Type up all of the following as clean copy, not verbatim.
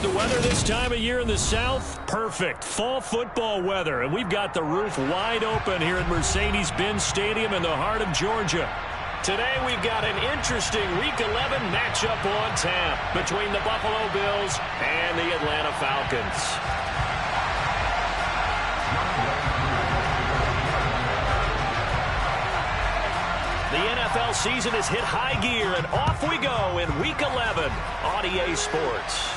The weather this time of year in the South, perfect. Fall football weather, and we've got the roof wide open here at Mercedes-Benz Stadium in the heart of Georgia. Today we've got an interesting Week 11 matchup on tap between the Buffalo Bills and the Atlanta Falcons. The NFL season has hit high gear, and off we go in Week 11 on EA Sports.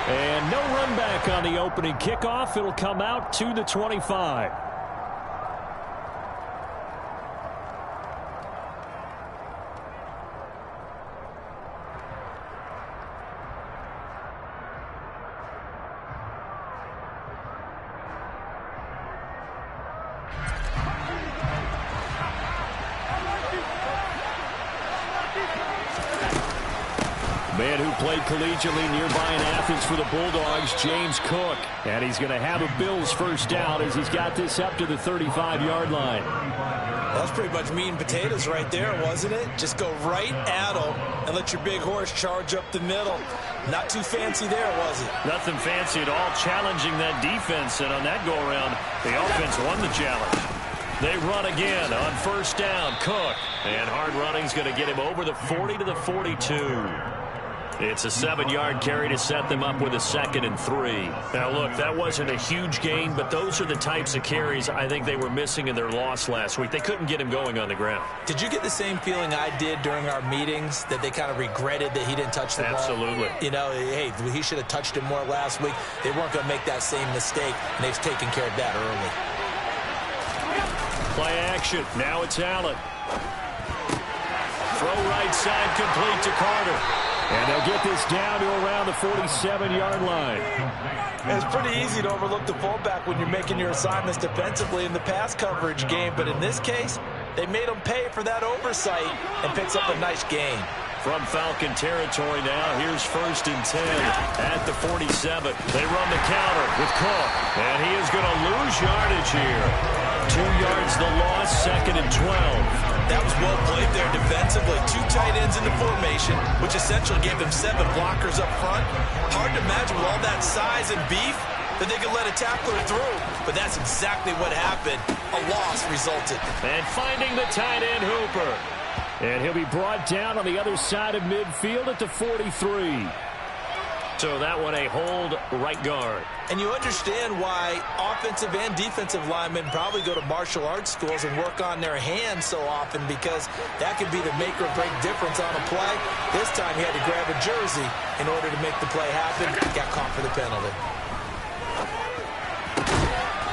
And no run back on the opening kickoff. It'll come out to the 25. Man who played collegiately nearby in Athens for the Bulldogs, James Cook. And he's going to have a Bills first down as he's got this up to the 35-yard line. That was pretty much meat and potatoes right there, wasn't it? Just go right at them and let your big horse charge up the middle. Not too fancy there, was it? Nothing fancy at all, challenging that defense. And on that go-around, the offense won the challenge. They run again on first down. Cook. And hard running's going to get him over the 40 to the 42. It's a 7-yard carry to set them up with a 2nd and 3. Now, look, that wasn't a huge gain, but those are the types of carries I think they were missing in their loss last week. They couldn't get him going on the ground. Did you get the same feeling I did during our meetings, that they kind of regretted that he didn't touch the ball? Absolutely. You know, hey, he should have touched it more last week. They weren't going to make that same mistake, and they've taken care of that early. Play action. Now it's Allen. Throw right side complete to Carter. And they'll get this down to around the 47-yard line. It's pretty easy to overlook the fullback when you're making your assignments defensively in the pass coverage game. But in this case, they made him pay for that oversight and picks up a nice gain. From Falcon territory now, here's 1st and 10 at the 47. They run the counter with Cook. And he is going to lose yardage here. 2 yards the loss, 2nd and 12. That was well played there defensively. 2 tight ends in the formation, which essentially gave them 7 blockers up front. Hard to imagine with all that size and beef that they could let a tackler through. But that's exactly what happened. A loss resulted. And finding the tight end Hooper. And he'll be brought down on the other side of midfield at the 43. So that one a hold right guard. And you understand why offensive and defensive linemen probably go to martial arts schools and work on their hands so often, because that could be the make or break difference on a play. This time he had to grab a jersey in order to make the play happen. Got caught for the penalty.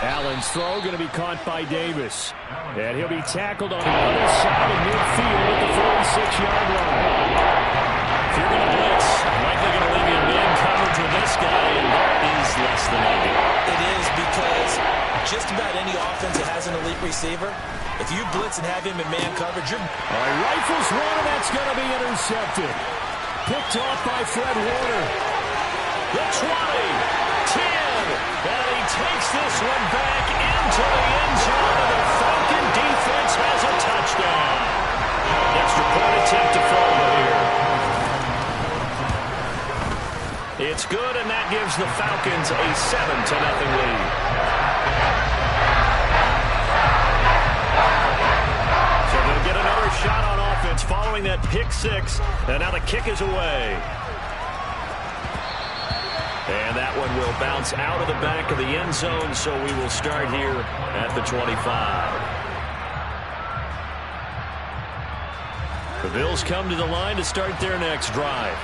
Allen's throw going to be caught by Davis. And he'll be tackled on the other side of midfield at the 46-yard line. If you're going to blitz, likely going to leave you in man coverage with this guy, and that is less than ideal. It is, because just about any offense that has an elite receiver, if you blitz and have him in man coverage, you're... All right, rifles one, and that's going to be intercepted. Picked off by Fred Warner. The 20, 10, and he takes this one back into the end zone, and the Falcon defense has a touchdown. Extra point attempt to follow here. It's good, and that gives the Falcons a 7-0 lead. So they'll get another shot on offense following that pick 6, and now the kick is away. And that one will bounce out of the back of the end zone, so we will start here at the 25. The Bills come to the line to start their next drive.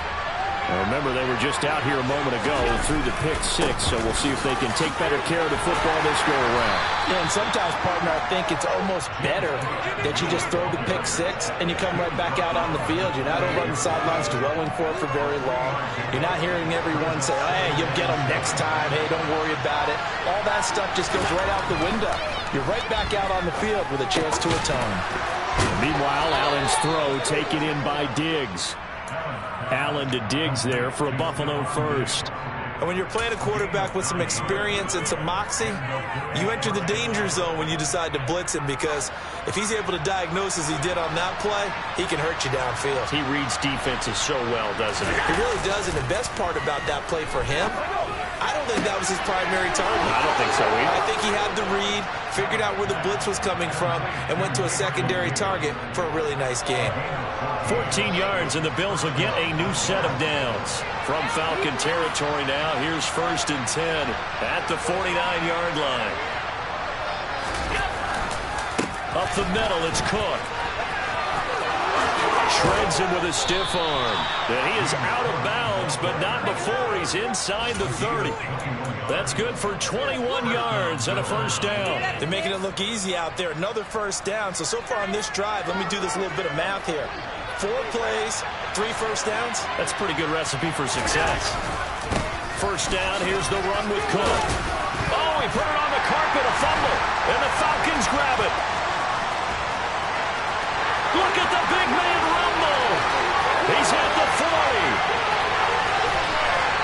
Now remember, they were just out here a moment ago through the pick 6, so we'll see if they can take better care of the football this go-around. Yeah, and sometimes, partner, I think it's almost better that you just throw the pick 6 and you come right back out on the field. You're not over on the sidelines dwelling for it for very long. You're not hearing everyone say, oh, hey, you'll get them next time. Hey, don't worry about it. All that stuff just goes right out the window. You're right back out on the field with a chance to atone. Meanwhile, Allen's throw taken in by Diggs. Allen to Diggs there for a Buffalo first. And when you're playing a quarterback with some experience and some moxie, you enter the danger zone when you decide to blitz him, because if he's able to diagnose as he did on that play, he can hurt you downfield. He reads defenses so well, doesn't he? He really does, and the best part about that play for him, I don't think that was his primary target. I don't think so either. I think he had the read, figured out where the blitz was coming from, and went to a secondary target for a really nice game. 14 yards, and the Bills will get a new set of downs. From Falcon territory now, here's 1st and 10 at the 49-yard line. Up the middle, it's Cook. Shreds him with a stiff arm. And he is out of bounds, but not before he's inside the 30. That's good for 21 yards and a first down. They're making it look easy out there. Another first down. So far on this drive, let me do this little bit of math here. 4 plays, 3 first downs. That's a pretty good recipe for success. First down, here's the run with Cook. Oh, he put it on the carpet, a fumble, and the Falcons grab it. Look at the big man rumble. He's at the 40.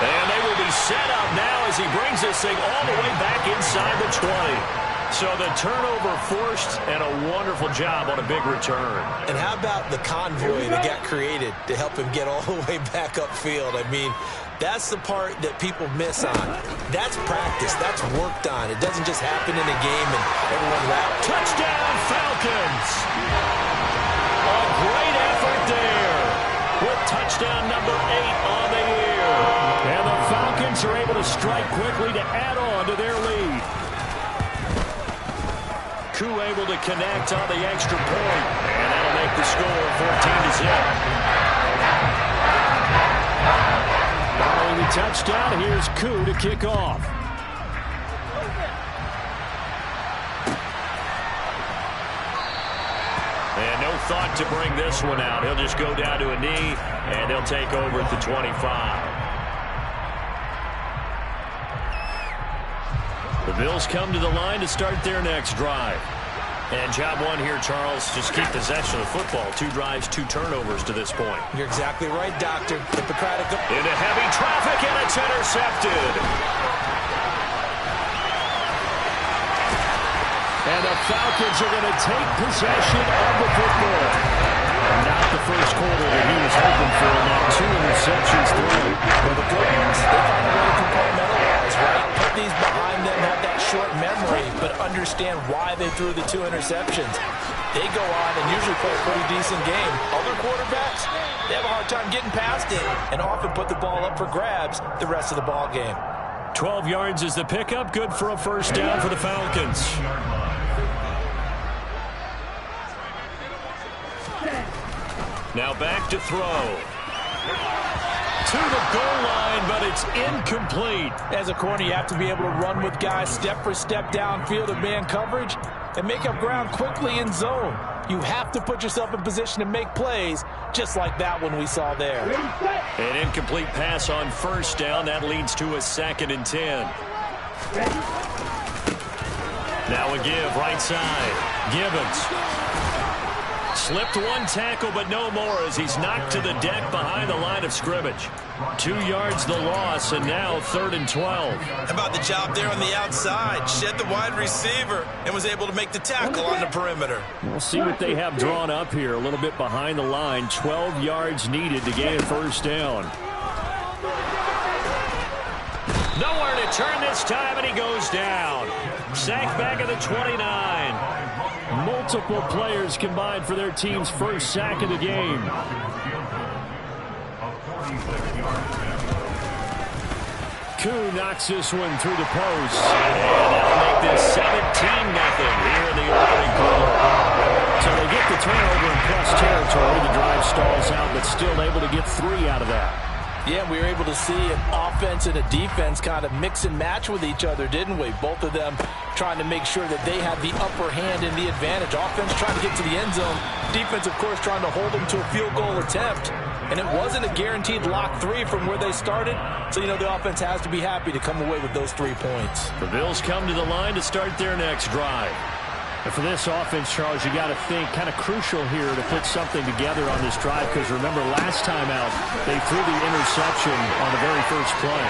And they will be set up now as he brings this thing all the way back inside the 20. So the turnover forced, and a wonderful job on a big return. And how about the convoy that got created to help him get all the way back upfield? I mean, that's the part that people miss on. That's practice. That's worked on. It doesn't just happen in a game and everyone raps. Touchdown, Falcons! A great effort there with touchdown number 8 on the year. And the Falcons are able to strike quickly to add on to their lead. Koo able to connect on the extra point, and that'll make the score 14-0. Following the touchdown, here's Koo to kick off. And no thought to bring this one out. He'll just go down to a knee, and he'll take over at the 25. The Bills come to the line to start their next drive. And job one here, Charles, just keep possession of the football. 2 drives, 2 turnovers to this point. You're exactly right, Doctor. Hippocratic. Into heavy traffic, and it's intercepted. And the Falcons are going to take possession of the football. Not the first quarter that he was hoping for. Now 2 interceptions through. Well, the good news, they find a way to compartmentalize, right? Put these behind them, have that short memory, but understand why they threw the 2 interceptions. They go on and usually play a pretty decent game. Other quarterbacks, they have a hard time getting past it and often put the ball up for grabs the rest of the ball game. 12 yards is the pickup. Good for a first down for the Falcons. Now back to throw. To the goal line, but it's incomplete. As a corner, you have to be able to run with guys step for step downfield in man coverage and make up ground quickly in zone. You have to put yourself in position to make plays, just like that one we saw there. An incomplete pass on first down. That leads to a 2nd and 10. Now a give, right side. Gibbons. Slipped 1 tackle, but no more as he's knocked to the deck behind the line of scrimmage. 2 yards the loss, and now 3rd and 12. How about the job there on the outside? Shed the wide receiver and was able to make the tackle on the perimeter. We'll see what they have drawn up here. A little bit behind the line. 12 yards needed to gain a first down. Nowhere to turn this time, and he goes down. Sacked back at the 29. Multiple players combined for their team's first sack of the game. Koo knocks this one through the post. And that'll make this 17-0 here in the opening quarter. So they get the turnover in plus territory. The drive stalls out, but still able to get 3 out of that. Yeah, we were able to see an offense and a defense kind of mix and match with each other, didn't we? Both of them trying to make sure that they had the upper hand and the advantage. Offense trying to get to the end zone. Defense, of course, trying to hold them to a field goal attempt. And it wasn't a guaranteed lock 3 from where they started. So, you know, the offense has to be happy to come away with those 3 points. The Bills come to the line to start their next drive. And for this offense, Charles, you got to think kind of crucial here to put something together on this drive, because remember last time out they threw the interception on the very first play.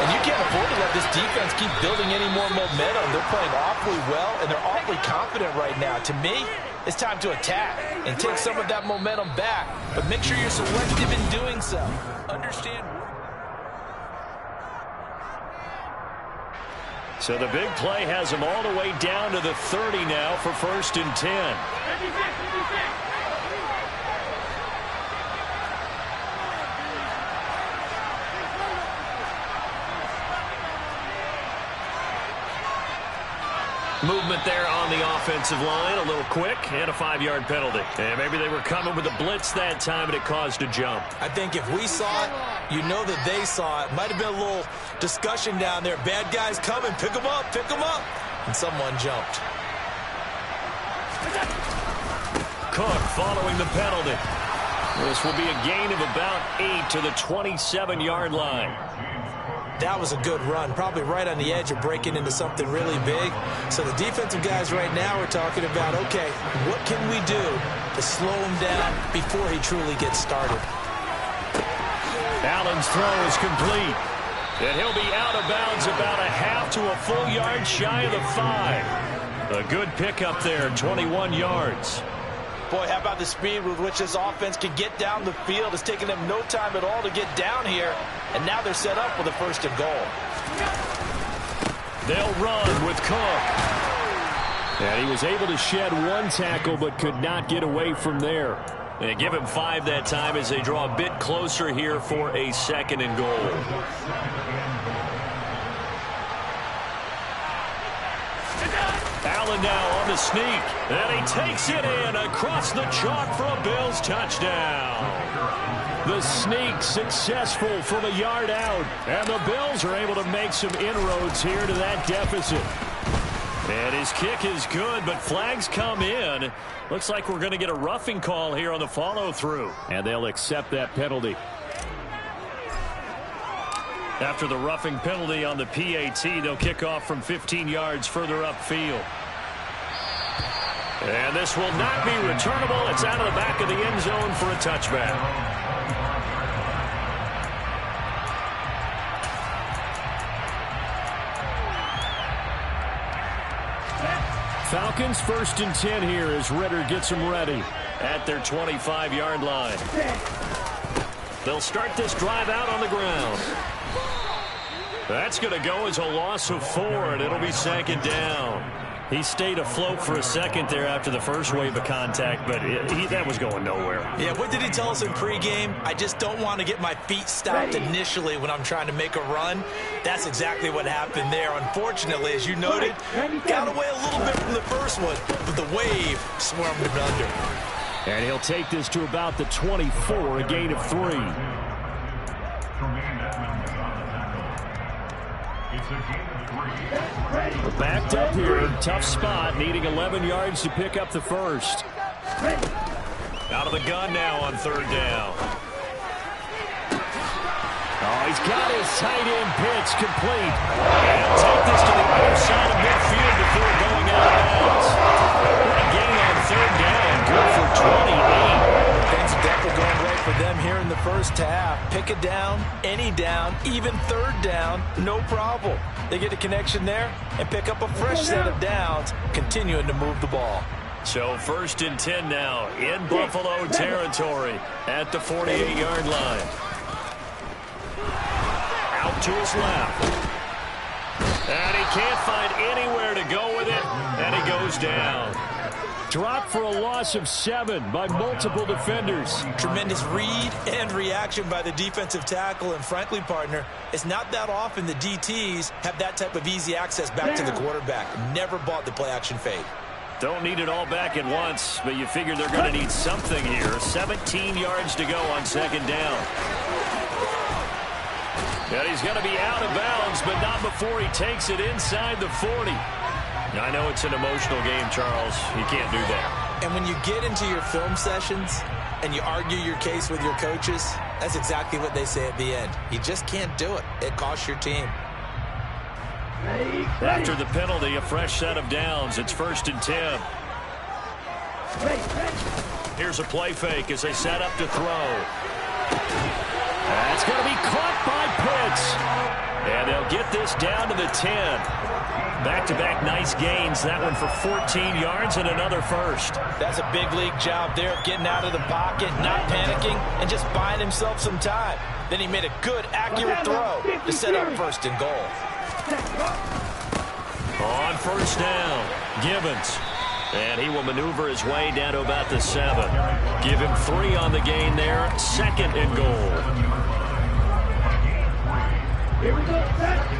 And you can't afford to let this defense keep building any more momentum. They're playing awfully well, and they're awfully confident right now. To me, it's time to attack and take some of that momentum back, but make sure you're selective in doing so. Understand. So the big play has them all the way down to the 30 now for 1st and 10. Movement there on the offensive line, a little quick, and a 5-yard penalty. And maybe they were coming with a blitz that time, and it caused a jump. I think if we saw it, you know that they saw it. Might have been a little discussion down there. Bad guys coming, pick them up, and someone jumped. Cook following the penalty. This will be a gain of about 8 to the 27-yard line. That was a good run, probably right on the edge of breaking into something really big. So the defensive guys right now are talking about, okay, what can we do to slow him down before he truly gets started? Allen's throw is complete. And he'll be out of bounds about a half to a full yard shy of the 5. A good pickup there, 21 yards. Boy, how about the speed with which this offense can get down the field? It's taken them no time at all to get down here, and now they're set up with a 1st and goal. They'll run with Cook. And he was able to shed one tackle but could not get away from there. They give him 5 that time as they draw a bit closer here for a 2nd and goal. Allen now on the sneak, and he takes it in across the chalk for a Bills touchdown. The sneak successful from a yard out, and the Bills are able to make some inroads here to that deficit. And his kick is good, but flags come in. Looks like we're going to get a roughing call here on the follow-through, and they'll accept that penalty. After the roughing penalty on the PAT, they'll kick off from 15 yards further upfield. And this will not be returnable. It's out of the back of the end zone for a touchback. Falcons 1st and 10 here as Ritter gets them ready at their 25-yard line. They'll start this drive out on the ground. That's going to go as a loss of 4, and it'll be 2nd down. He stayed afloat for a second there after the first wave of contact, but that was going nowhere. Yeah, what did he tell us in pregame? I just don't want to get my feet stopped initially when I'm trying to make a run. That's exactly what happened there. Unfortunately, as you noted, got away a little bit from the first one, but the wave swarmed him under. And he'll take this to about the 24, a gain of 3. We're backed up here. Tough spot, needing 11 yards to pick up the 1st. Out of the gun now on 3rd down. Oh, he's got his tight end pitch complete. And he'll take this to the other side of midfield before going out of bounds. What a gain on 3rd down. Good for 28. Things are definitely going right for them here in the first half. Pick a down, any down, even 3rd down, no problem. They get a connection there and pick up a fresh set of downs, continuing to move the ball. So 1st and 10 now in Buffalo territory at the 48-yard line. Out to his left. And he can't find anywhere to go with it, and he goes down. Dropped for a loss of 7 by multiple defenders. Tremendous read and reaction by the defensive tackle, and frankly, partner, it's not that often the DTs have that type of easy access back to the quarterback. Never bought the play-action fade. Don't need it all back at once, but you figure they're going to need something here. 17 yards to go on 2nd down. And he's going to be out of bounds, but not before he takes it inside the 40. I know it's an emotional game, Charles. You can't do that. And when you get into your film sessions and you argue your case with your coaches, that's exactly what they say at the end. You just can't do it. It costs your team. After the penalty, a fresh set of downs. It's 1st and 10. Here's a play fake as they set up to throw. That's going to be caught by Pitts. And they'll get this down to the 10. Back-to-back nice gains. That one for 14 yards and another first. That's a big league job there of getting out of the pocket, not panicking, and just buying himself some time. Then he made a good, accurate throw to set up 1st and goal. On 1st down, Gibbons. And he will maneuver his way down to about the 7. Give him 3 on the gain there. 2nd and goal. Here we go, set.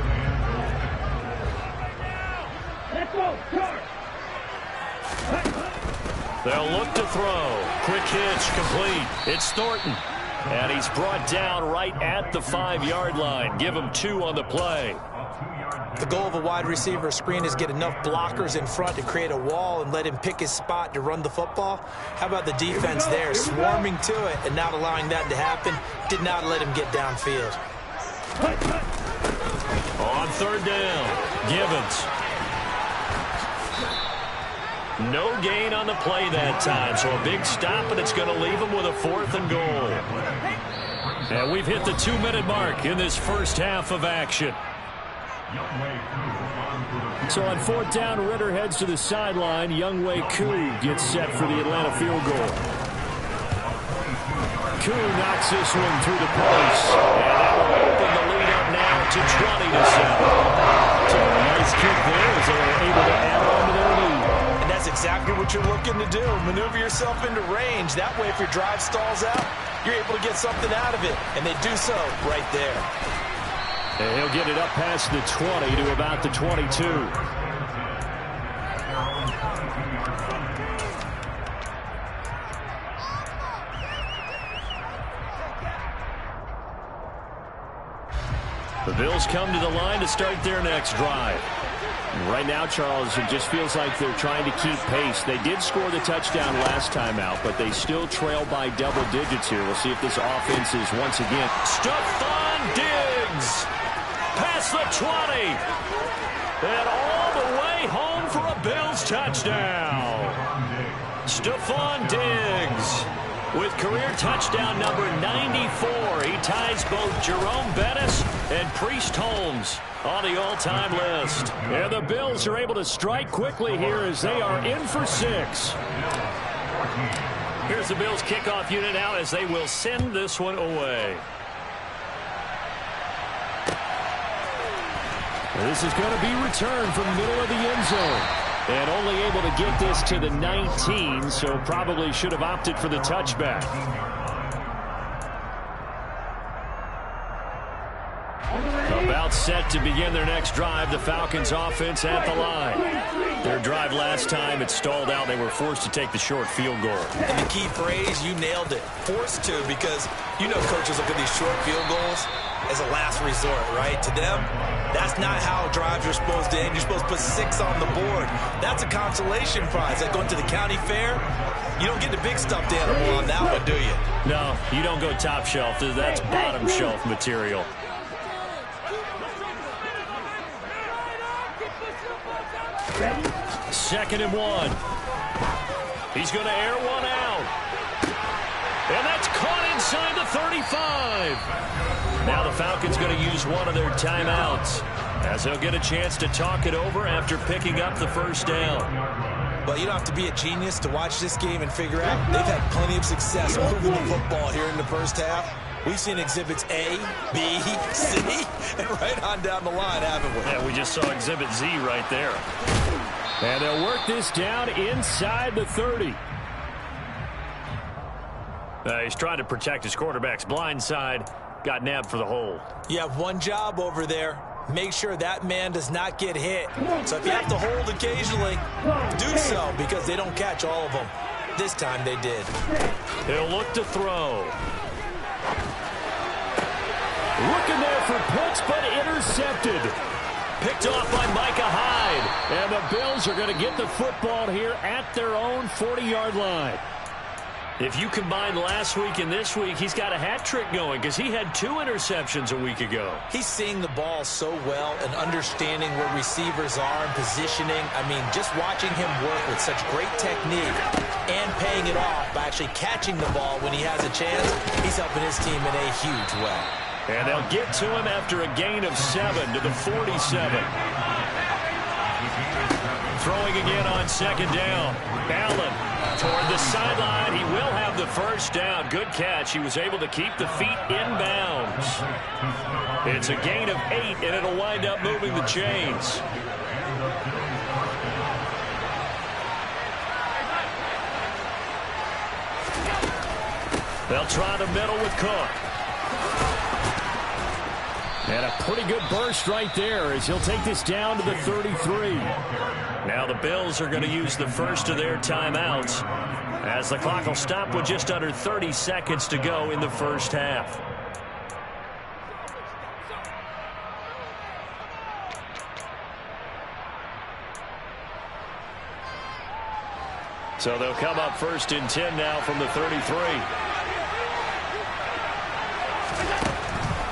Let's go, charge. They'll look to throw. Quick hitch, complete. It's Thornton. And he's brought down right at the 5-yard line. Give him 2 on the play. The goal of a wide receiver screen is get enough blockers in front to create a wall and let him pick his spot to run the football. How about the defense there, swarming to it and not allowing that to happen? Did not let him get downfield. On 3rd down, Gibbons. No gain on the play that time, so a big stop, and it's going to leave him with a 4th and goal. And we've hit the 2-minute mark in this first half of action. So on 4th down, Ritter heads to the sideline. Younghoe Koo gets set for the Atlanta field goal. Koo knocks this one through the post. And that will open the lead up now to 20-7. So a nice kick there as they were able to add on to their lead. And that's exactly what you're looking to do. Maneuver yourself into range. That way, if your drive stalls out, you're able to get something out of it. And they do so right there. And he'll get it up past the 20 to about the 22. The Bills come to the line to start their next drive. Right now, Charles, it just feels like they're trying to keep pace. They did score the touchdown last time out, but they still trail by double digits here. We'll see if this offense is once again. Stephon Diggs! Past the 20. And all the way home for a Bills touchdown. Stephon Diggs with career touchdown number 94. He ties both Jerome Bettis and Priest Holmes on the all-time list. And the Bills are able to strike quickly here as they are in for 6. Here's the Bills kickoff unit now as they will send this one away. This is going to be returned from the middle of the end zone. And only able to get this to the 19, so probably should have opted for the touchback. About set to begin their next drive, the Falcons offense at the line. Their drive last time, it stalled out. They were forced to take the short field goal. And the key phrase, you nailed it. Forced to, because you know coaches look at these short field goals as a last resort, right? To them, that's not how drives are supposed to end. You're supposed to put 6 on the board. That's a consolation prize. Like going to the county fair, you don't get the big stuffed animal on that one, do you? No, you don't go top shelf. That's bottom shelf material. Second and 1. He's going to air one out. And that's caught inside the 35. Now the Falcons going to use one of their timeouts as they'll get a chance to talk it over after picking up the first down. Well, you don't have to be a genius to watch this game and figure out they've had plenty of success moving the football here in the first half. We've seen exhibits A, B, C, and right on down the line, haven't we? Yeah, we just saw exhibit Z right there. And they'll work this down inside the 30. He's trying to protect his quarterback's blind side. Got nabbed for the hold. You have one job over there. Make sure that man does not get hit. So if you have to hold occasionally, do so, because they don't catch all of them. This time they did. He'll look to throw. Looking there for Pitts, but intercepted. Picked off by Micah Hyde. And the Bills are going to get the football here at their own 40-yard line. If you combine last week and this week, he's got a hat trick going because he had 2 interceptions a week ago. He's seeing the ball so well and understanding where receivers are and positioning. I mean, just watching him work with such great technique and paying it off by actually catching the ball when he has a chance, he's helping his team in a huge way. And they'll get to him after a gain of 7 to the 47. Throwing again on second down. Allen toward the sideline. He will have the first down. Good catch. He was able to keep the feet inbounds. It's a gain of 8, and it'll wind up moving the chains. They'll try the middle with Cook. And a pretty good burst right there as he'll take this down to the 33. Now the Bills are going to use the first of their timeouts as the clock will stop with just under 30 seconds to go in the first half. So they'll come up first and 10 now from the 33.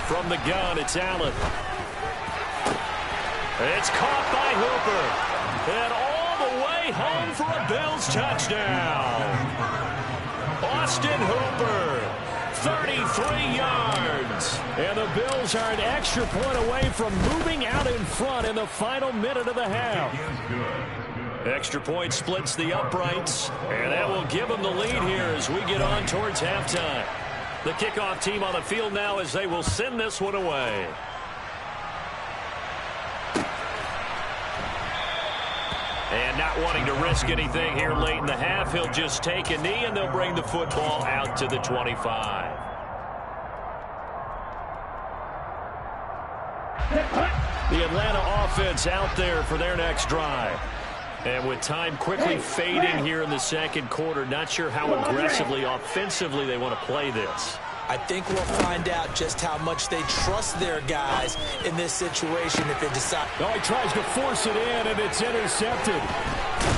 From the gun, it's Allen. It's caught by Hooper. And all the way home for a Bills touchdown. Austin Hooper, 33 yards. And the Bills are an extra point away from moving out in front in the final minute of the half. Extra point splits the uprights, and that will give them the lead here as we get on towards halftime. The kickoff team on the field now as they will send this one away. And not wanting to risk anything here late in the half, he'll just take a knee and they'll bring the football out to the 25. The Atlanta offense out there for their next drive. And with time quickly fading here in the second quarter, not sure how aggressively, offensively they want to play this. I think we'll find out just how much they trust their guys in this situation if they decide. Oh, he tries to force it in, and it's intercepted.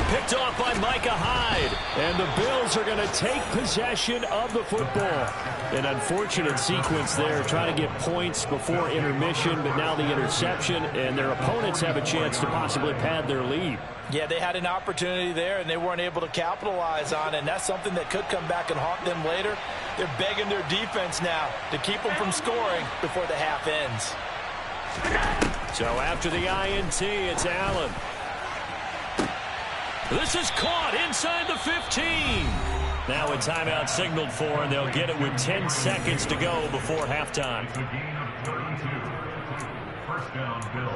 Picked off by Micah Hyde. And the Bills are going to take possession of the football. An unfortunate sequence there, trying to get points before intermission, but now the interception, and their opponents have a chance to possibly pad their lead. Yeah, they had an opportunity there, and they weren't able to capitalize on it, and that's something that could come back and haunt them later. They're begging their defense now to keep them from scoring before the half ends. So after the INT, it's Allen. This is caught inside the 15. Now a timeout signaled for, and they'll get it with 10 seconds to go before halftime. First down, Bills.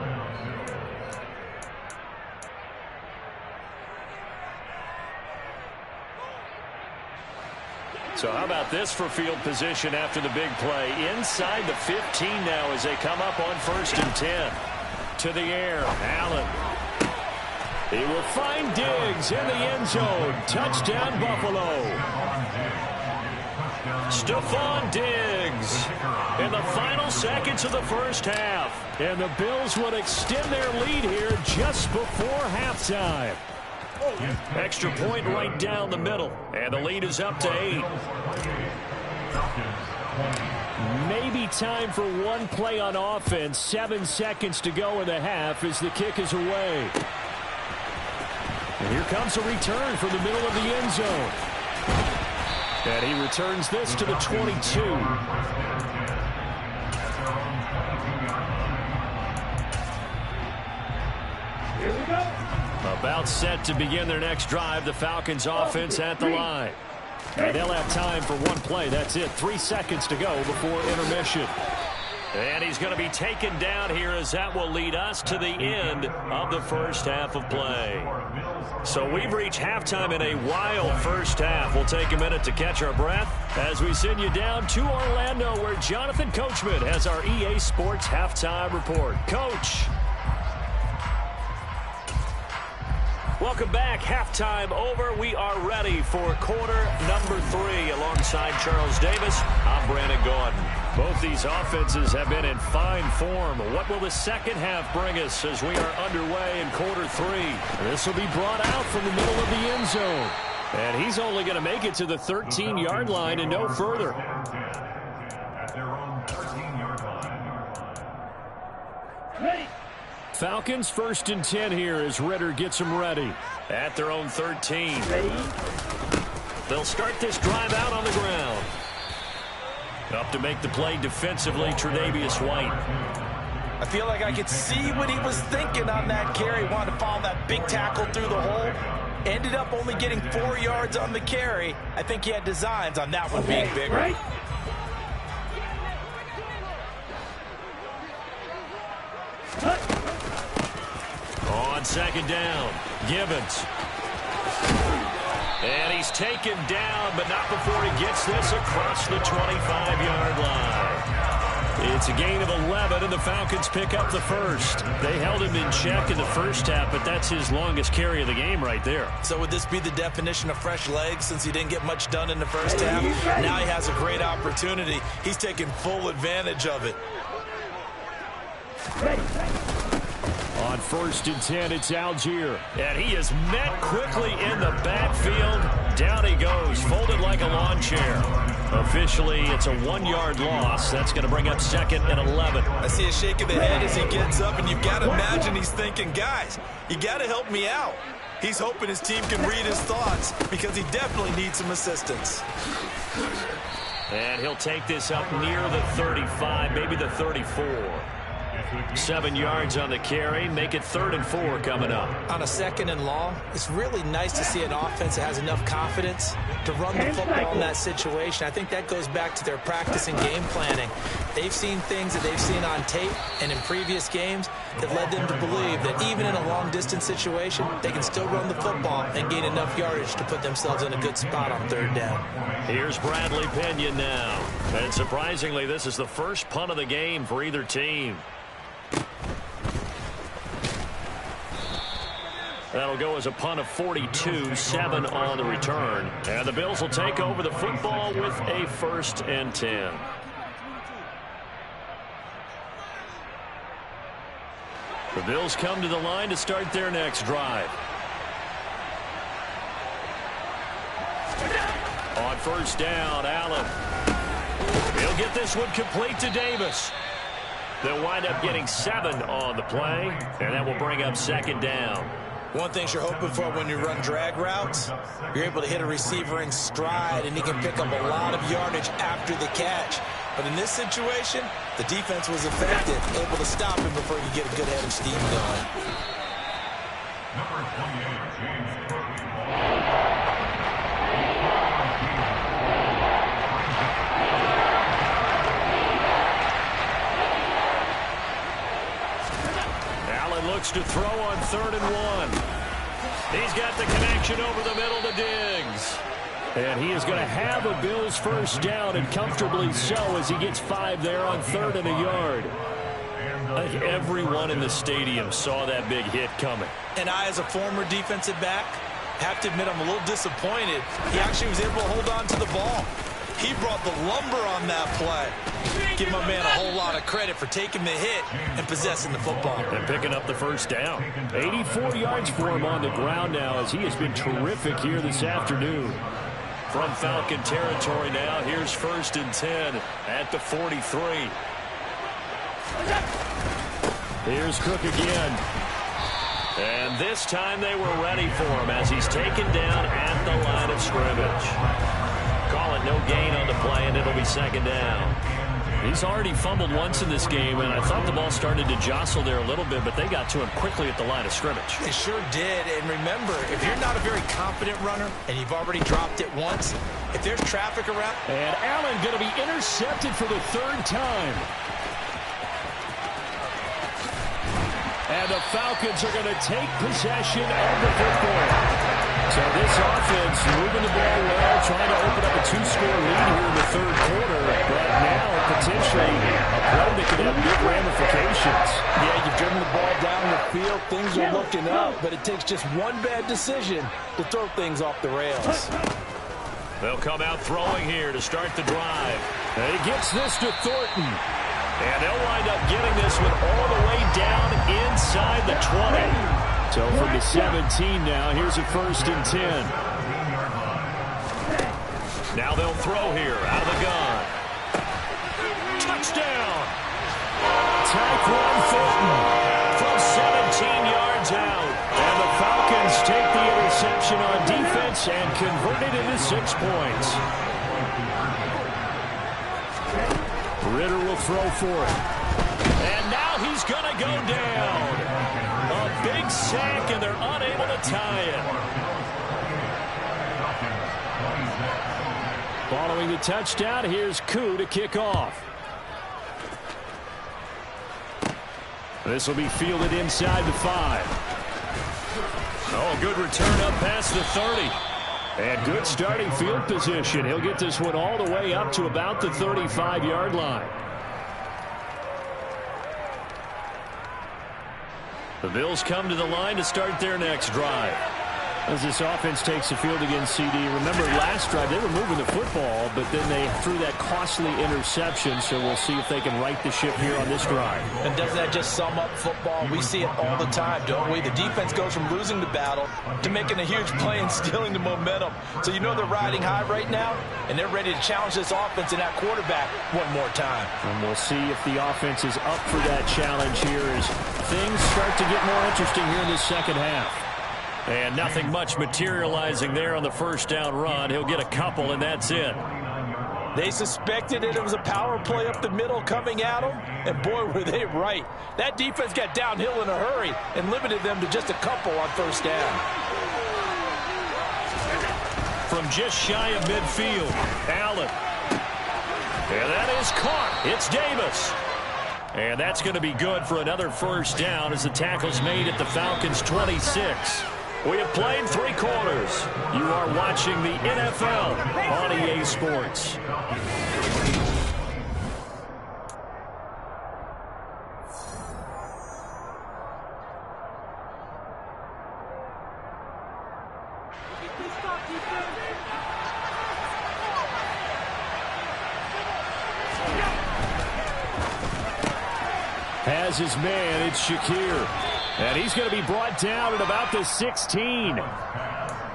So how about this for field position after the big play? Inside the 15 now as they come up on first and 10. To the air, Allen. He will find Diggs in the end zone. Touchdown, Buffalo. Stephon Diggs in the final seconds of the first half. And the Bills would extend their lead here just before halftime. Extra point right down the middle. And the lead is up to 8. Maybe time for one play on offense. 7 seconds to go in the half as the kick is away. And here comes a return from the middle of the end zone. And he returns this to the 22. Here we go. About set to begin their next drive. The Falcons offense at the line. And they'll have time for one play. That's it. 3 seconds to go before intermission. And he's going to be taken down here as that will lead us to the end of the first half of play. So we've reached halftime in a wild first half. We'll take a minute to catch our breath as we send you down to Orlando where Jonathan Coachman has our EA Sports halftime report. Coach. Welcome back. Halftime over. We are ready for quarter number 3. Alongside Charles Davis, I'm Brandon Gordon. Both these offenses have been in fine form. What will the second half bring us as we are underway in quarter 3? This will be brought out from the middle of the end zone. And he's only going to make it to the 13-yard line and no further. Falcons 1st and 10 here as Ridder gets them ready. At their own 13. They'll start this drive out on the ground. Up to make the play defensively, Tre'Davious White. I feel like I could see what he was thinking on that carry. Wanted to follow that big tackle through the hole. Ended up only getting 4 yards on the carry. I think he had designs on that one being bigger. Right. On 2nd down, Gibbons. And he's taken down, but not before he gets this across the 25-yard line. It's a gain of 11, and the Falcons pick up the first. They held him in check in the first half, but that's his longest carry of the game right there. So would this be the definition of fresh legs since he didn't get much done in the first half? Now he has a great opportunity. He's taking full advantage of it. On 1st and 10, it's Algier. And he is met quickly in the backfield. Down he goes, folded like a lawn chair. Officially, it's a 1-yard loss. That's going to bring up 2nd and 11. I see a shake of the head as he gets up, and you've got to imagine he's thinking, guys, you got to help me out. He's hoping his team can read his thoughts because he definitely needs some assistance. And he'll take this up near the 35, maybe the 34. 7 yards on the carry. Make it 3rd and 4 coming up. On a 2nd and long, it's really nice to see an offense that has enough confidence to run the football in that situation. I think that goes back to their practice and game planning. They've seen things that they've seen on tape and in previous games that led them to believe that even in a long-distance situation, they can still run the football and gain enough yardage to put themselves in a good spot on 3rd down. Here's Bradley Pinion now. And surprisingly, this is the first punt of the game for either team. That'll go as a punt of 42, 7 on the return. And the Bills will take over the football with a 1st and 10. The Bills come to the line to start their next drive. On 1st down, Allen. He'll get this one complete to Davis. They'll wind up getting 7 on the play, and that will bring up 2nd down. One thing you're hoping for when you run drag routes, you're able to hit a receiver in stride, and he can pick up a lot of yardage after the catch. But in this situation, the defense was effective, able to stop him before he could get a good head of steam going. Looks to throw on 3rd and 1. He's got the connection over the middle to Diggs. And he is going to have a Bills 1st down, and comfortably so, as he gets 5 there on 3rd and a yard. I think everyone in the stadium saw that big hit coming. And I, as a former defensive back, have to admit I'm a little disappointed. He actually was able to hold on to the ball. He brought the lumber on that play. Give my man a whole lot of credit for taking the hit and possessing the football. And picking up the 1st down. 84 yards for him on the ground now, as he has been terrific here this afternoon. From Falcon territory now, here's 1st and 10 at the 43. Here's Cook again. And this time they were ready for him as he's taken down at the line of scrimmage. Call it no gain on the play, and it'll be 2nd down. He's already fumbled once in this game, and I thought the ball started to jostle there a little bit, but they got to him quickly at the line of scrimmage. They sure did. And remember, if you're not a very confident runner and you've already dropped it once, if there's traffic around... And Allen going to be intercepted for the 3rd time. And the Falcons are going to take possession of the football. So this offense moving the ball well, trying to open up a 2-score lead here in the 3rd quarter. But now potentially a play that could have big ramifications. Yeah, you've driven the ball down the field. Things are looking up, but it takes just one bad decision to throw things off the rails. They'll come out throwing here to start the drive. And he gets this to Thornton. And they'll wind up getting this one all the way down inside the 20. So from the 17 now, here's a 1st and 10. Now they'll throw here out of the gun. Touchdown! Tyquan Thornton from 17 yards out. And the Falcons take the interception on defense and convert it into 6 points. Ritter will throw for it. And now he's going to go down. A big sack, and they're unable to tie it. Following the touchdown, here's Koo to kick off. This will be fielded inside the 5. Oh, good return up past the 30. And good starting field position. He'll get this one all the way up to about the 35-yard line. The Bills come to the line to start their next drive. As this offense takes the field against CD. Remember, last drive, they were moving the football, but then they threw that costly interception, so we'll see if they can right the ship here on this drive. And doesn't that just sum up football? We see it all the time, don't we? The defense goes from losing the battle to making a huge play and stealing the momentum. So you know they're riding high right now, and they're ready to challenge this offense and that quarterback one more time. And we'll see if the offense is up for that challenge here as things start to get more interesting here in this second half. And nothing much materializing there on the first down run. He'll get a couple, and that's it. They suspected it was a power play up the middle coming at them, and boy, were they right. That defense got downhill in a hurry and limited them to just a couple on first down. From just shy of midfield, Allen. And that is caught. It's Davis. And that's going to be good for another first down as the tackle's made at the Falcons' 26. We have played 3 quarters. You are watching the NFL on EA Sports. Has his man, it's Shakir. And he's going to be brought down at about the 16.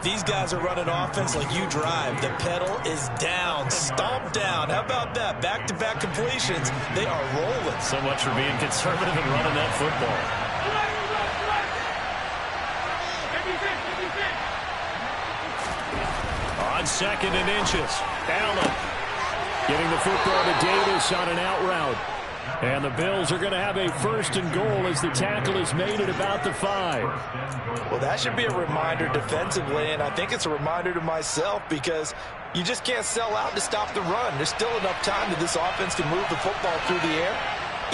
These guys are running offense like you drive. The pedal is down, stomped down. How about that? Back-to-back completions. They are rolling. So much for being conservative and running that football. On 2nd and inches, Allen getting the football to Davis on an out route. And the Bills are going to have a 1st and goal as the tackle is made at about the 5. Well, that should be a reminder defensively, and I think it's a reminder to myself because you just can't sell out to stop the run. There's still enough time that this offense can move the football through the air,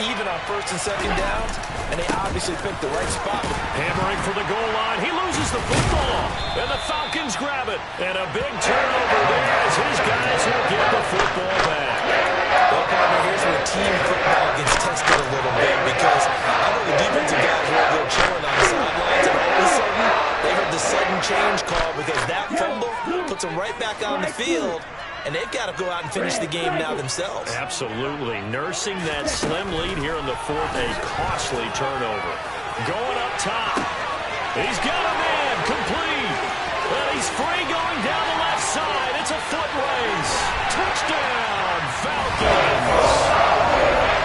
even on 1st and 2nd downs, and they obviously picked the right spot. Hammering for the goal line. He loses the football, and the Falcons grab it. And a big turnover there as his guys will get the football back. Well, partner, here's where team football gets tested a little bit because I know the defensive guys were over there chilling on the sidelines, and all of a sudden they heard the sudden change call because that fumble puts them right back on the field, and they've got to go out and finish the game now themselves. Absolutely. Nursing that slim lead here in the 4th, a costly turnover. Going up top. He's got a man complete. And he's free going down the left side. It's a foot race. Touchdown, Falcons.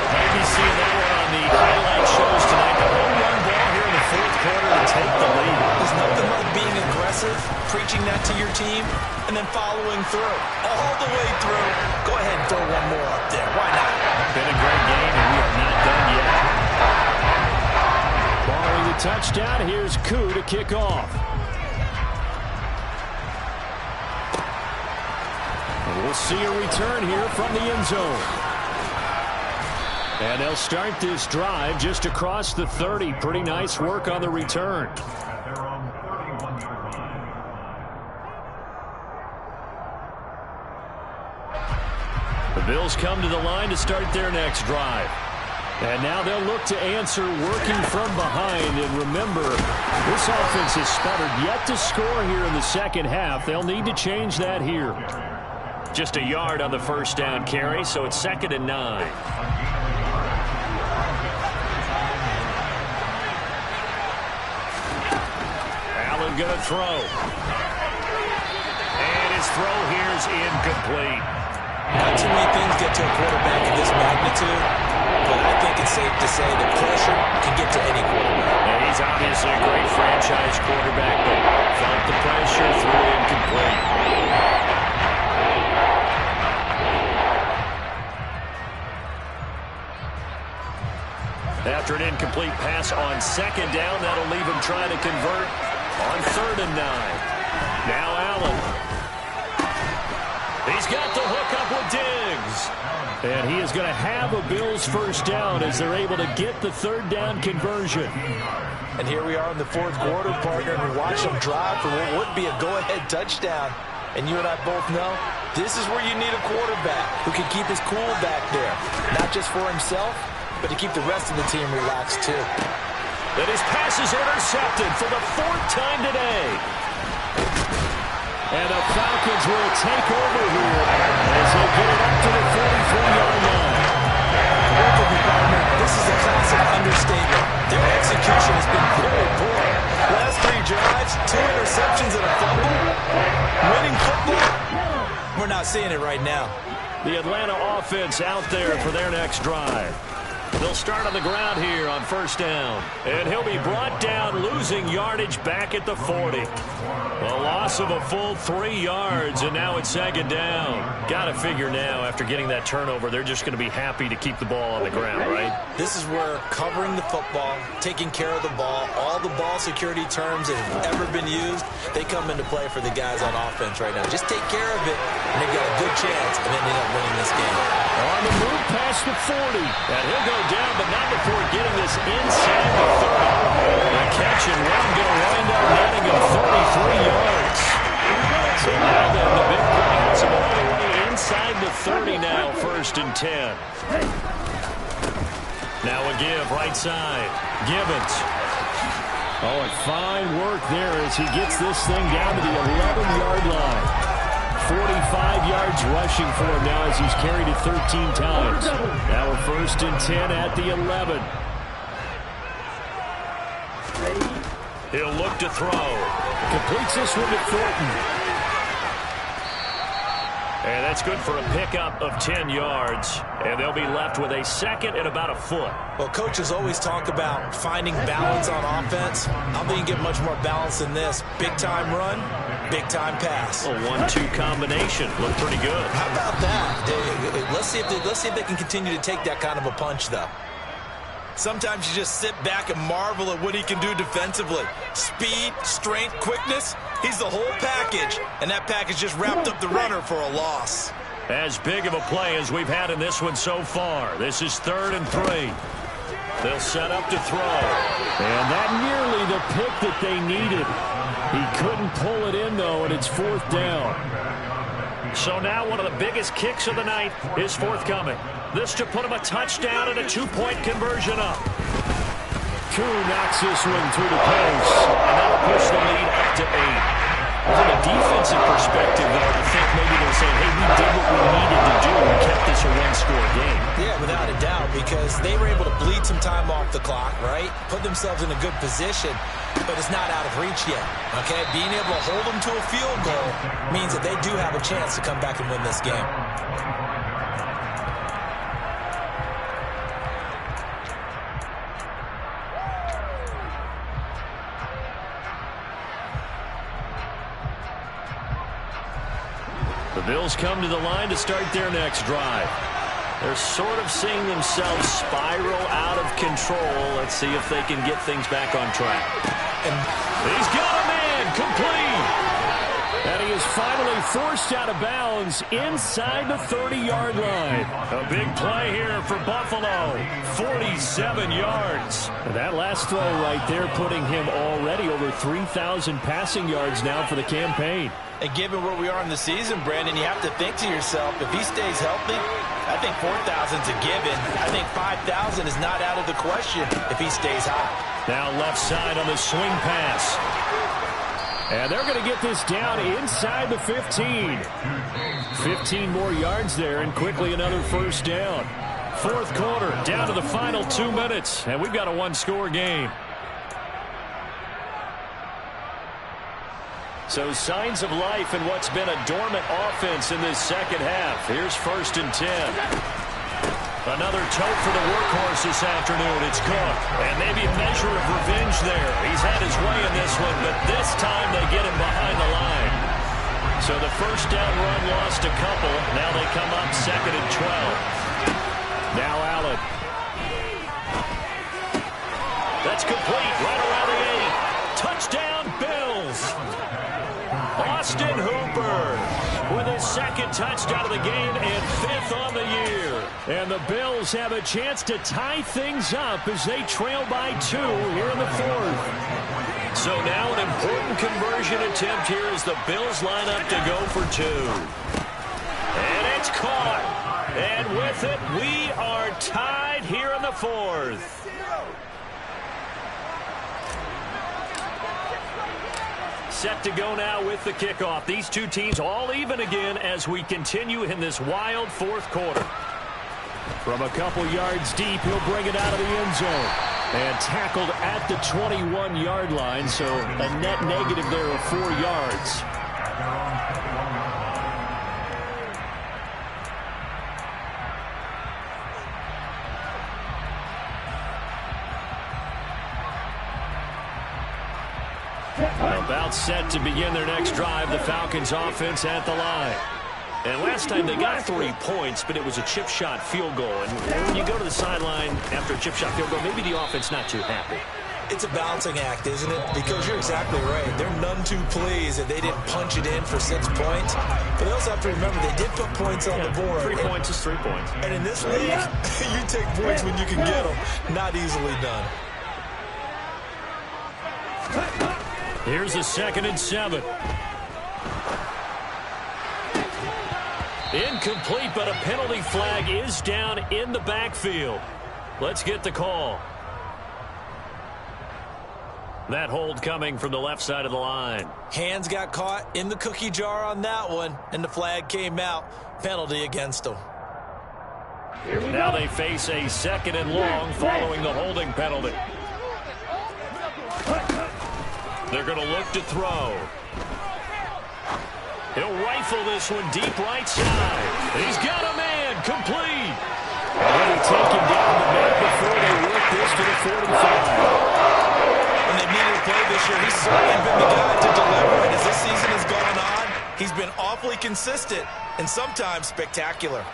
Maybe seeing that one on the highlight shows tonight. The home run ball here in the 4th quarter to take the lead. There's nothing like being aggressive, preaching that to your team, and then following through. All the way through. Go ahead and throw one more up there. Why not? Been a great game, and we are not done yet. Following the touchdown, here's Koo to kick off. We'll see a return here from the end zone. And they'll start this drive just across the 30. Pretty nice work on the return. The Bills come to the line to start their next drive. And now they'll look to answer working from behind. And remember, this offense has sputtered yet to score here in the second half. They'll need to change that here. Just a yard on the first down carry, so it's 2nd and 9. Allen going to throw. And his throw here is incomplete. Not too many things get to a quarterback of this magnitude, but I think it's safe to say the pressure can get to any quarterback. And he's obviously a great franchise quarterback, but felt the pressure, threw incomplete. After an incomplete pass on second down, that'll leave him trying to convert on 3rd and 9. Now Allen. He's got the hook up with Diggs. And he is going to have a Bills first down as they're able to get the 3rd down conversion. And here we are in the 4th quarter, partner, and we watch them drive for what would be a go-ahead touchdown. And you and I both know this is where you need a quarterback who can keep his cool back there. Not just for himself, but to keep the rest of the team relaxed, too. And his pass is intercepted for the 4th time today. And the Falcons will take over here as they get it up to the 43-yard line. This is a classic understatement. Their execution has been very poor. Last 3 drives, 2 interceptions and a fumble. Winning football, we're not seeing it right now. The Atlanta offense out there for their next drive. They'll start on the ground here on 1st down. And he'll be brought down, losing yardage back at the 40. A loss of a full 3 yards, and now it's 2nd down. Got to figure now, after getting that turnover, they're just going to be happy to keep the ball on the ground, right? This is where covering the football, taking care of the ball, all the ball security terms that have ever been used, they come into play for the guys on offense right now. Just take care of it, and they've got a good chance of ending up winning this game. On the move past the 40. And he'll go down, but not before getting this inside the 30. The catch and run going to wind up netting him 33 yards. So now then, the big play gets him all the way inside the 30 now, 1st and 10. Now a give right side. Gibbons. Oh, and fine work there as he gets this thing down to the 11-yard line. 45 yards rushing for him now as he's carried it 13 times. Now a 1st and 10 at the 11. He'll look to throw. Completes this one to Thornton. And that's good for a pickup of 10 yards. And they'll be left with a 2nd and about a foot. Well, coaches always talk about finding balance on offense. I don't think you get much more balance than this. Big-time run, big-time pass. A 1-2 combination. Looked pretty good. How about that? Let's see if they can continue to take that kind of a punch, though. Sometimes you just sit back and marvel at what he can do defensively. Speed, strength, quickness, he's the whole package. And that package just wrapped up the runner for a loss. As big of a play as we've had in this one so far. This is 3rd and 3. They'll set up to throw. And that nearly the pick that they needed. He couldn't pull it in, though, and it's 4th down. So now one of the biggest kicks of the night is forthcoming. This to put him a touchdown and a 2-point conversion up. Koo knocks this one through the post. And that'll push the lead up to 8. From a defensive perspective, though, I think maybe they're saying, hey, we did what we needed to do and kept this a 1-score game. Yeah, without a doubt, because they were able to bleed some time off the clock, right? Put themselves in a good position, but it's not out of reach yet, okay? Being able to hold them to a field goal means that they do have a chance to come back and win this game. The Bills come to the line to start their next drive. They're sort of seeing themselves spiral out of control. Let's see if they can get things back on track. And he's got a man complete. And he is finally forced out of bounds inside the 30-yard line. A big play here for Buffalo. 47 yards. And that last throw right there putting him already over 3,000 passing yards now for the campaign. And given where we are in the season, Brandon, you have to think to yourself, if he stays healthy, I think 4,000's a given. I think 5,000 is not out of the question if he stays high. Now left side on the swing pass. And they're going to get this down inside the 15. 15 more yards there, and quickly another first down. 4th quarter, down to the final 2 minutes, and we've got a 1-score game. So signs of life in what's been a dormant offense in this second half. Here's 1st and 10. Another tote for the workhorse this afternoon. It's Cook. And maybe a measure of revenge there. He's had his way in this one, but this time they get him behind the line. So the first down run lost a couple. Now they come up 2nd and 12. Now Allen. That's complete right around the 8. Touchdown, Bills. Austin Hooper with his 2nd touchdown of the game and 5th on the year. And the Bills have a chance to tie things up as they trail by 2 here in the 4th. So now an important conversion attempt here as the Bills line up to go for 2. And it's caught. And with it, we are tied here in the 4th. Set to go now with the kickoff. These two teams all even again as we continue in this wild 4th quarter. From a couple yards deep, he'll bring it out of the end zone. And tackled at the 21-yard line, so a net negative there of 4 yards. About set to begin their next drive, the Falcons offense at the line. And last time they got 3 points, but it was a chip shot field goal. And when you go to the sideline after a chip shot field goal, maybe the offense not too happy. It's a balancing act, isn't it? Because you're exactly right. They're none too pleased that they didn't punch it in for 6 points. But they also have to remember they did put points on the board. 3 points is 3 points. And in this league, you take points when you can get them. Not easily done. Here's a 2nd and 7. Incomplete, but a penalty flag is down in the backfield. Let's get the call. That hold coming from the left side of the line. Hands got caught in the cookie jar on that one, and the flag came out. Penalty against them. Now they face a 2nd and long following the holding penalty. They're going to look to throw. He'll rifle this one deep right side. He's got a man, complete. And he'll take him down the net before they work this to the 45. When they needed to play this year, he's certainly been the guy to deliver. And as this season has gone on, he's been awfully consistent and sometimes spectacular.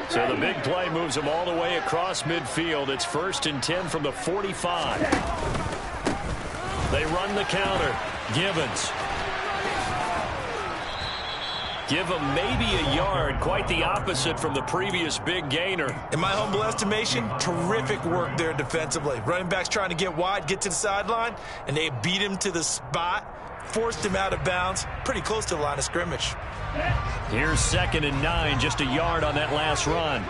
So the big play moves him all the way across midfield. It's 1st and 10 from the 45. They run the counter. Gibbons. Give him maybe a yard. Quite the opposite from the previous big gainer. In my humble estimation, terrific work there defensively. Running backs trying to get wide, get to the sideline, and they beat him to the spot, forced him out of bounds, pretty close to the line of scrimmage. Here's 2nd and 9, just a yard on that last run.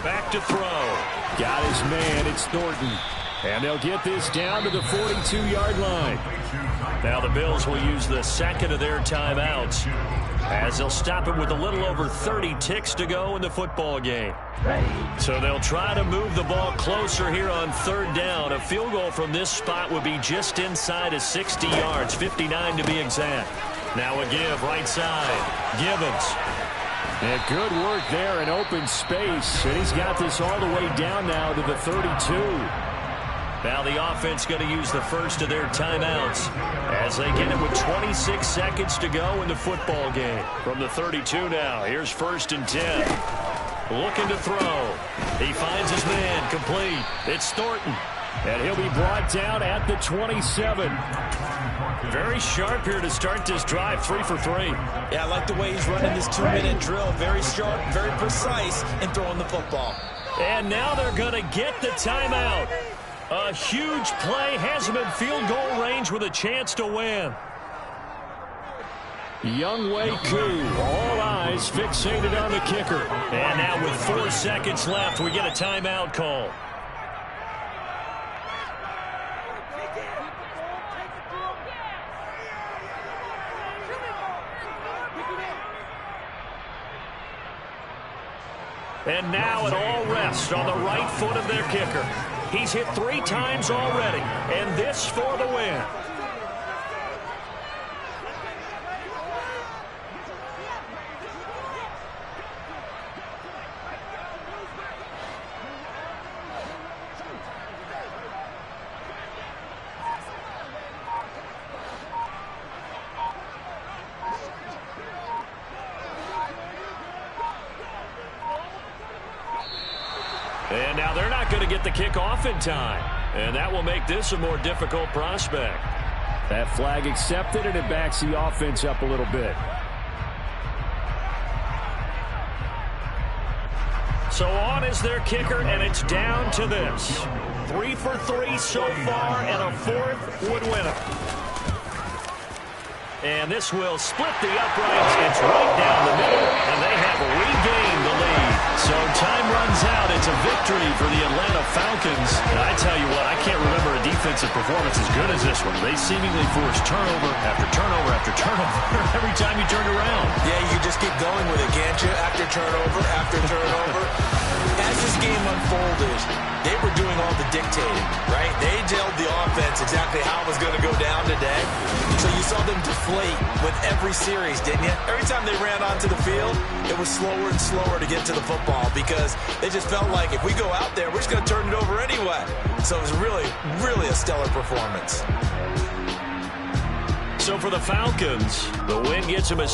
Back to throw. Got his man, it's Thornton. And they'll get this down to the 42-yard line. Now the Bills will use the 2nd of their timeouts as they'll stop it with a little over 30 ticks to go in the football game. So they'll try to move the ball closer here on 3rd down. A field goal from this spot would be just inside of 60 yards, 59 to be exact. Now a give right side. Gibbons. And good work there in open space. And he's got this all the way down now to the 32. Now the offense going to use the first of their timeouts as they get it with 26 seconds to go in the football game. From the 32 now, here's 1st and 10. Looking to throw. He finds his man, complete. It's Thornton. And he'll be brought down at the 27. Very sharp here to start this drive, 3 for 3. Yeah, I like the way he's running this 2-minute drill. Very sharp, very precise in throwing the football. And now they're going to get the timeout. A huge play has him in field goal range with a chance to win. Younghoe Koo, all eyes fixated on the kicker. And now with 4 seconds left, we get a timeout call. And now it all rests on the right foot of their kicker. He's hit 3 times already, and this for the win. And now they're not going to get the kickoff in time. And that will make this a more difficult prospect. That flag accepted, and it backs the offense up a little bit. So on is their kicker, and it's down to this. 3 for 3 so far, and a 4th would win it. And this will split the uprights. It's right down the middle, and they have regained the lead. So time runs out. It's a victory for the Atlanta Falcons. And I tell you what, I can't remember a defensive performance as good as this one. They seemingly forced turnover after turnover after turnover every time you turned around. Yeah, you can just keep going with it, can't you? After turnover, after turnover. As this game unfolded, they were doing all the dictating, right? They told the offense exactly how it was going to go down today. So you saw them deflate with every series, didn't you? Every time they ran onto the field, it was slower and slower to get to the football because they just felt like if we go out there, we're just going to turn it over anyway. So it was really, really a stellar performance. So for the Falcons, the win gets them a